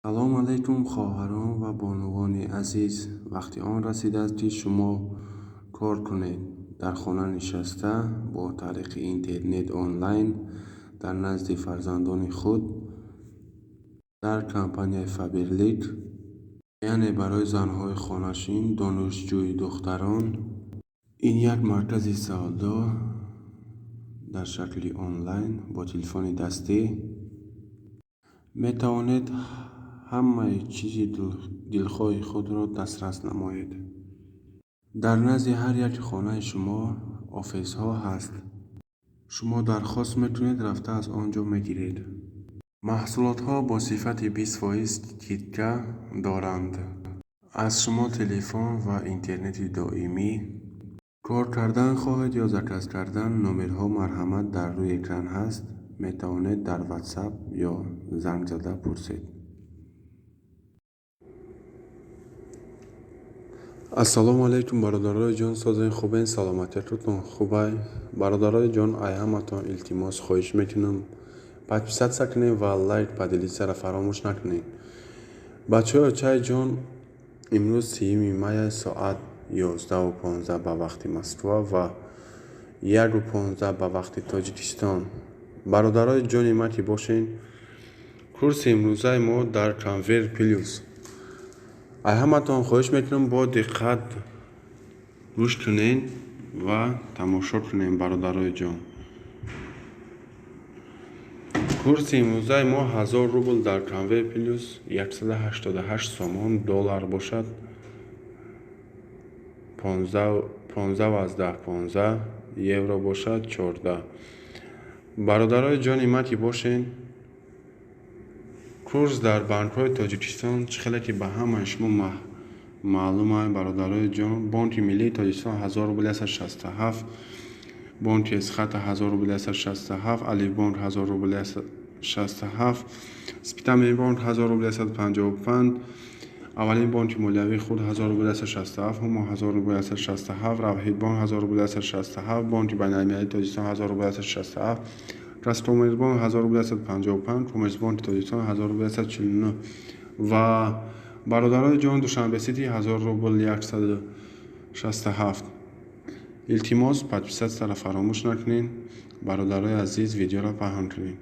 салом алайкум хоҳарон ва бонувони азиз. Вақти он расидааст ки шумо кор кунед. Дар хона нишаста бо тариқи интернет онлайн дар назди фарзандони худ дар компанияи Faberlic, яъне барои занҳои хонашин, донишҷӯи духтарон, ин як маркази савдо дар шакли онлайн бо телефони дастӣ метавонед ҳамаи чизи дилхоҳи худро дастрас намоед. Дар назди ҳар яки хонаи шумо офисҳо ҳаст. шумо дархост метавонед рафта аз он ҷо мегиред. маҳсулотҳо бо сифати 20% скидка доранд. аз шумо телефон ва интернети доимӣ кор кардан хоҳед ё заказ кардан, номерҳо марҳамат дар рӯи экран ҳаст. метавонед дар WhatsApp ё занг зада пурсед. ассалому алайкум бародарои ҷон, созен хубен? Саломатиятатон хубай? бародарои ҷон, ай ҳаматон илтимос хоҳиш мекунам подписатся кунед ва лайк ба делитсаро фаромӯш накунед. бачаҳо, чай ҷон, имрӯз 3 май соат 11:15 ба вақти Москва ва 1:15 ба вақти Тоҷикистон. бародарои ҷони ма ки бошен, курси имрӯзаи мо дар Convert Plus. ай ҳаматон хоҳиш мекунам бо диққат гӯш кунед ва тамошо кунед. бародарои ҷон, курси имрӯзаи мо 1000 рубл дар Convert Plus 188 сомон доллар бошад. 15 евро бошад 14. бародарои ҷони ма ки бошен, курс дар банкҳои Тоҷикистон чӣ хеле ки ба ҳамаи шумо маълум аст. бародарои ҷон, бонки миллии Тоҷикистон 1000 рубл 167, бонки Эсхата 1000 рубл 167, Алифбонк 1000 рубл 167, Спитаминбонк 1000 рубл 155, аввалин бонки молиявии худ 1000 рубл 167, ҳумо 1000 рубл 167, Равҳидбонк 1000 рубл 167, бонки байналмилалии Тоҷикистон 1000 рубл 167, Газпромирбонк 1000 рубл 155, Коммерсбонки Тоҷикистон 1000 рубл 149 ва бародарои ҷон, Душанбесити 1000 рубл 167. илтимос подписатсияро фаромӯш накунед. бародарои азиз, видеоро паҳн кунед.